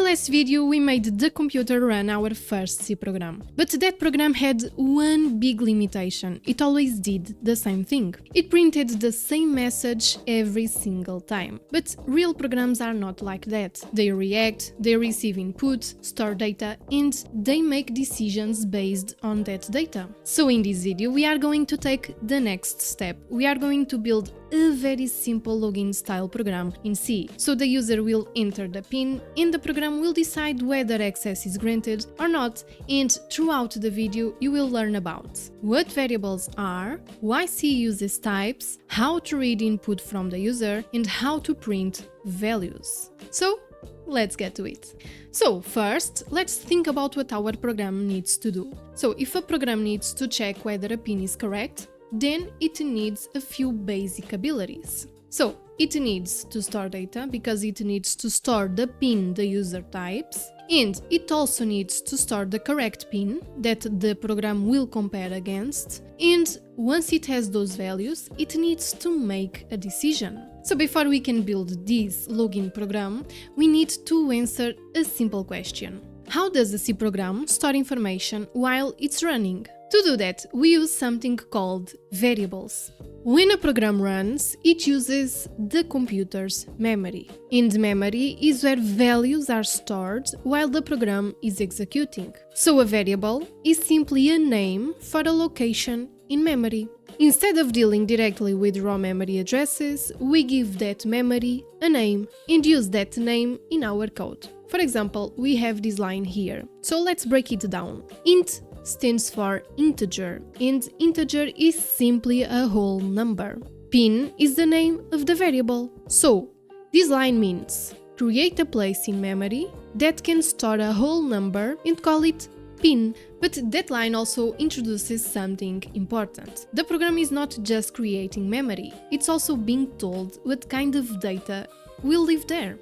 last video we made the computer run our first C program, but that program had one big limitation. It always did the same thing. It printed the same message every single time. But real programs are not like that. They react, they receive input, store data, and they make decisions based on that data. So in this video we are going to take the next step. We are going to build a very simple login style program in C. So the user will enter the PIN and the program will decide whether access is granted or not, and throughout the video you will learn about what variables are, why C uses types, how to read input from the user, and how to print values. So let's get to it. So first, let's think about what our program needs to do. So if a program needs to check whether a PIN is correct, then it needs a few basic abilities. So it needs to store data because it needs to store the PIN the user types, and it also needs to store the correct PIN that the program will compare against, and once it has those values, it needs to make a decision. So before we can build this login program, we need to answer a simple question. How does a C program store information while it's running? To do that, we use something called variables. When a program runs, it uses the computer's memory. And memory is where values are stored while the program is executing. So a variable is simply a name for a location in memory. Instead of dealing directly with raw memory addresses, we give that memory a name and use that name in our code. For example, we have this line here. So let's break it down. Int stands for integer, and integer is simply a whole number. PIN is the name of the variable. So this line means create a place in memory that can store a whole number and call it PIN. But that line also introduces something important. The program is not just creating memory, it's also being told what kind of data will live there.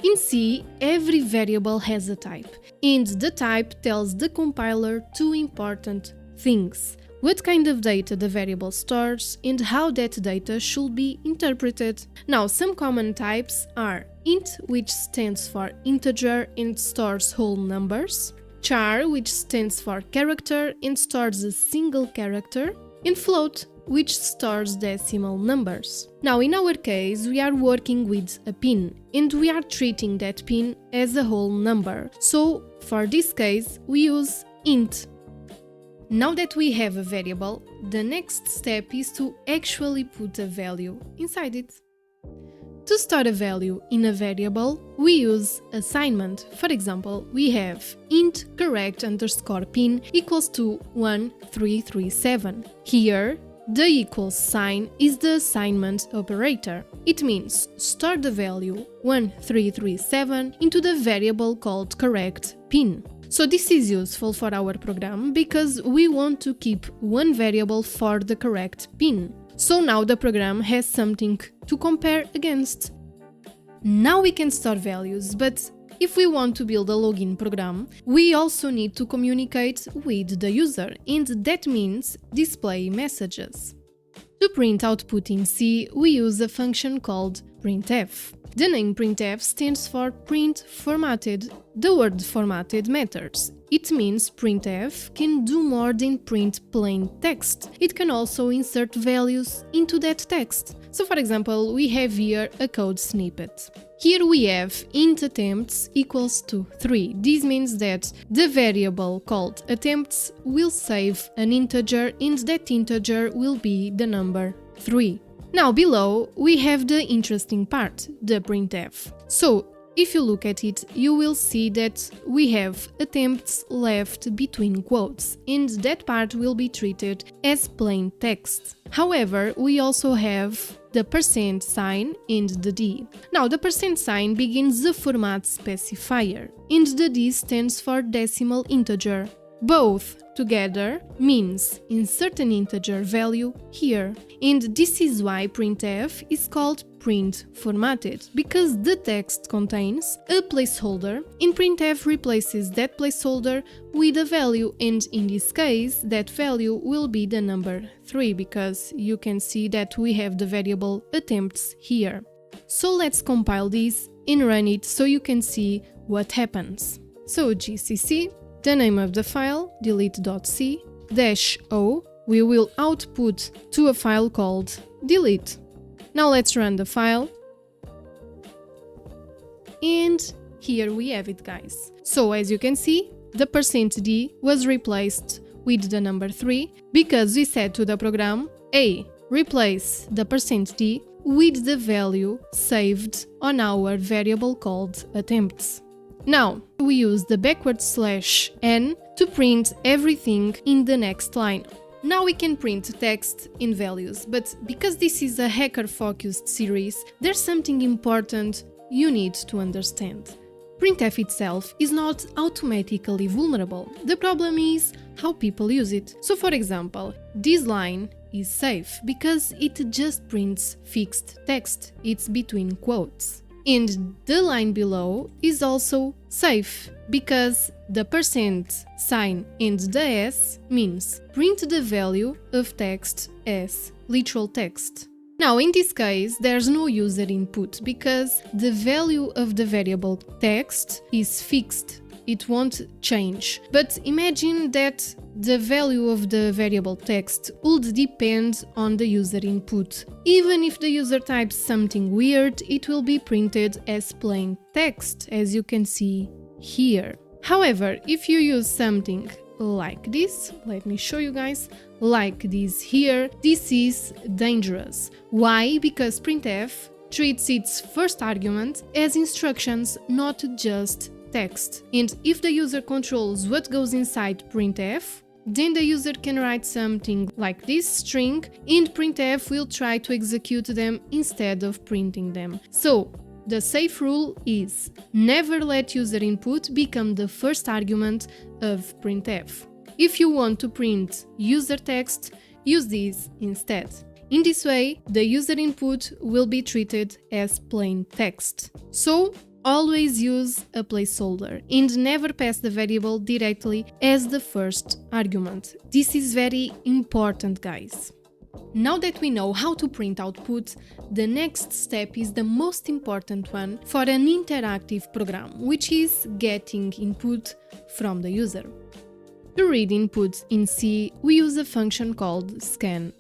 In C, every variable has a type, and the type tells the compiler two important things: what kind of data the variable stores and how that data should be interpreted. Now, some common types are int, which stands for integer and stores whole numbers, char, which stands for character and stores a single character, and float, which stores decimal numbers. Now, in our case, we are working with a PIN, and we are treating that PIN as a whole number. So, for this case, we use int. Now that we have a variable, the next step is to actually put a value inside it. To store a value in a variable, we use assignment. For example, we have int correct underscore PIN equals to 1337. Here, the equals sign is the assignment operator. It means store the value 1337 into the variable called correct PIN. So this is useful for our program because we want to keep one variable for the correct PIN. So now the program has something to compare against. Now we can store values, but if we want to build a login program, we also need to communicate with the user, and that means display messages. To print output in C, we use a function called printf. The name printf stands for print formatted. The word formatted matters. It means printf can do more than print plain text. It can also insert values into that text. So for example, we have here a code snippet. Here we have int attempts equals to 3. This means that the variable called attempts will save an integer, and that integer will be the number 3. Now below we have the interesting part, the printf. So if you look at it, you will see that we have attempts left between quotes, and that part will be treated as plain text. However, we also have the %sign and the D. Now the %sign begins the format specifier, and the D stands for decimal integer. Both together means insert an integer value here. And this is why printf is called print formatted, because the text contains a placeholder and printf replaces that placeholder with a value, and in this case that value will be the number 3 because you can see that we have the variable attempts here. So let's compile this and run it so you can see what happens. So gcc, the name of the file, delete.c, -o, we will output to a file called delete. Now let's run the file. And here we have it, guys. So as you can see, the %d was replaced with the number 3 because we said to the program, A, replace the %d with the value saved on our variable called attempts. Now, we use the \n to print everything in the next line. Now we can print text in values, but because this is a hacker-focused series, there's something important you need to understand. Printf itself is not automatically vulnerable. The problem is how people use it. So for example, this line is safe because it just prints fixed text. It's between quotes. And the line below is also safe because the %sign and the s means print the value of text as literal text. Now, in this case, there's no user input because the value of the variable text is fixed. It won't change. But imagine that the value of the variable text would depend on the user input. Even if the user types something weird, it will be printed as plain text, as you can see here. However, if you use something like this, let me show you guys, like this here, this is dangerous. Why? Because printf treats its first argument as instructions, not just text. And if the user controls what goes inside printf, then the user can write something like this string and printf will try to execute them instead of printing them. So the safe rule is never let user input become the first argument of printf. If you want to print user text, use this instead. In this way, the user input will be treated as plain text. So always use a placeholder and never pass the variable directly as the first argument. This is very important, guys. Now that we know how to print output, the next step is the most important one for an interactive program, which is getting input from the user. To read inputs in C, we use a function called scanf.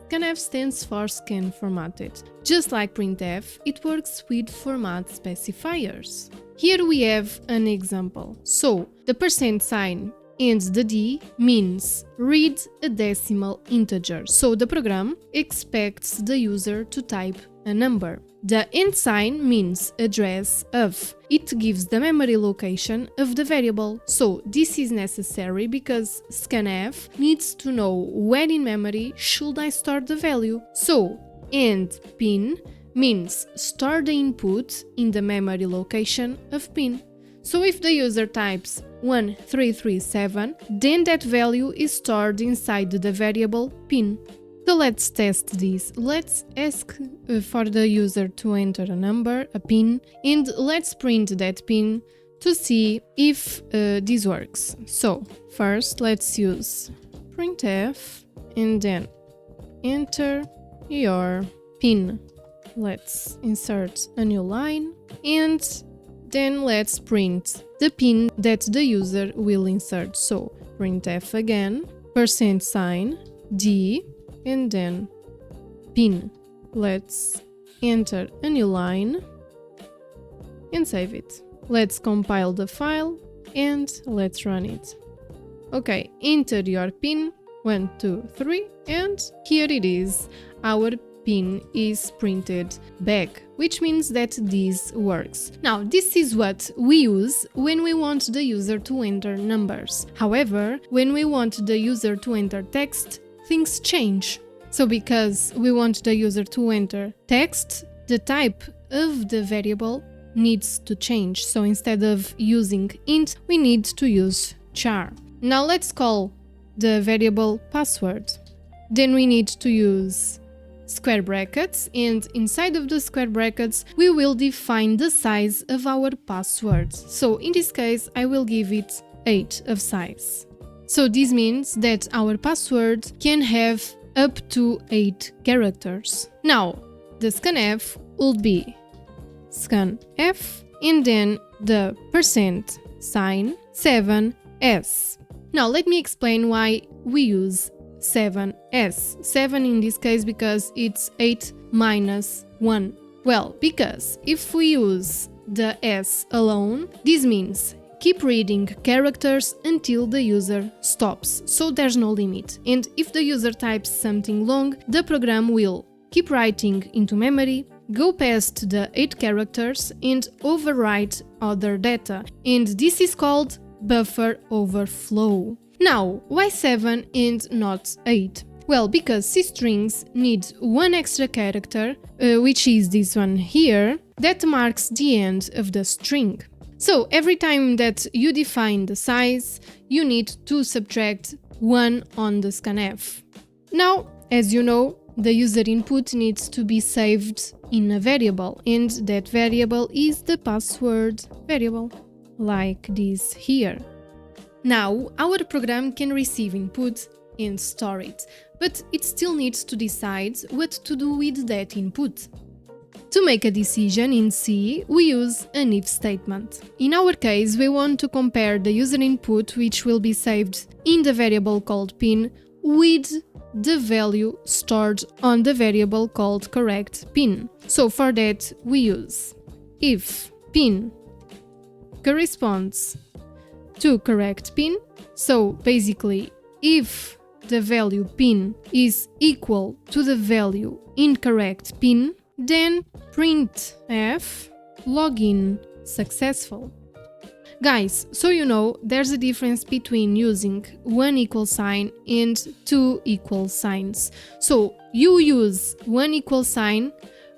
Scanf stands for scan formatted. Just like printf, it works with format specifiers. Here we have an example. So, the %sign and the d means read a decimal integer. So the program expects the user to type a number. The and sign means address of. It gives the memory location of the variable. So this is necessary because scanf needs to know where in memory should I store the value. So and pin means store the input in the memory location of pin. So if the user types 1337, then that value is stored inside the variable pin. So let's test this. Let's ask for the user to enter a number, a pin, and let's print that pin to see if this works. So first let's use printf and then enter your pin. Let's insert a new line and then let's print the pin that the user will insert. So printf again, %sign, d, and then pin. Let's enter a new line and save it. Let's compile the file and let's run it. Okay, enter your pin, 1, 2, 3, and here it is. Our pin is printed back, which means that this works. Now, this is what we use when we want the user to enter numbers. However, when we want the user to enter text, things change. So because we want the user to enter text, the type of the variable needs to change. So instead of using int, we need to use char. Now let's call the variable password. Then we need to use square brackets, and inside of the square brackets we will define the size of our password. So in this case I will give it 8 of size. So this means that our password can have up to 8 characters. Now the scanf will be scanf and then the %sign 7s. Now let me explain why we use 7s. 7 in this case because it's 8 minus 1. Well, because if we use the s alone, this means keep reading characters until the user stops, so there's no limit. And if the user types something long, the program will keep writing into memory, go past the 8 characters and overwrite other data. And this is called buffer overflow. Now, why 7 and not 8? Well, because C strings need one extra character, which is this one here, that marks the end of the string. So every time that you define the size, you need to subtract 1 on the scanf. Now, as you know, the user input needs to be saved in a variable, and that variable is the password variable, like this here. Now, our program can receive input and store it, but it still needs to decide what to do with that input. To make a decision in C, we use an if statement. In our case, we want to compare the user input, which will be saved in the variable called pin, with the value stored on the variable called correct pin. So for that, we use if pin corresponds to correct pin. So basically, if the value pin is equal to the value incorrect pin, then printf login successful. Guys, so you know, there's a difference between using one equal sign and two equal signs. So you use one equal sign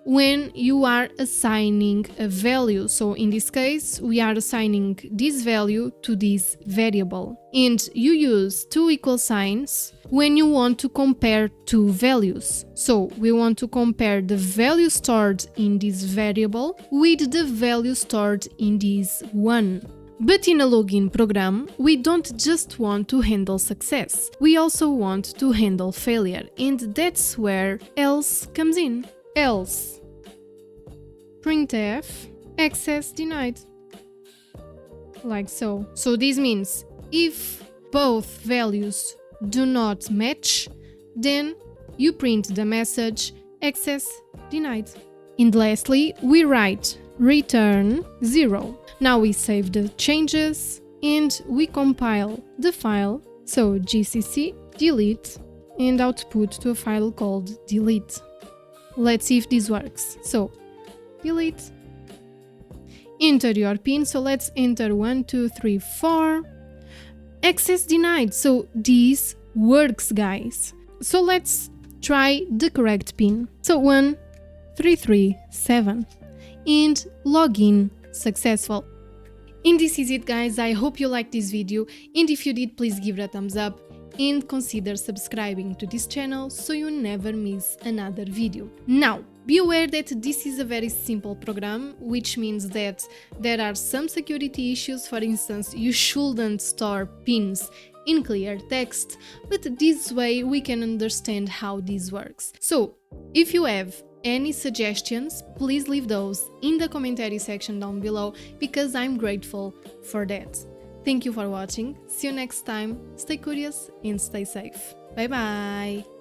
when you are assigning a value. So in this case, we are assigning this value to this variable. And you use two equal signs when you want to compare two values. So we want to compare the value stored in this variable with the value stored in this one. But in a login program, we don't just want to handle success. We also want to handle failure. And that's where else comes in. Else printf access denied, like so. So this means if both values do not match, then you print the message access denied. And lastly, we write return 0. Now we save the changes and we compile the file, so gcc delete, and output to a file called delete. Let's see if this works. So delete, enter your pin, so let's enter 1, 2, 3, 4. Access denied, so this works, guys. So let's try the correct pin. So 1337 and login successful. And this is it, guys. I hope you liked this video, and if you did, please give it a thumbs up and consider subscribing to this channel so you never miss another video. Now, be aware that this is a very simple program, which means that there are some security issues. For instance, you shouldn't store pins in clear text, but this way we can understand how this works. So, if you have any suggestions, please leave those in the commentary section down below, because I'm grateful for that. Thank you for watching, see you next time, stay curious and stay safe. Bye bye!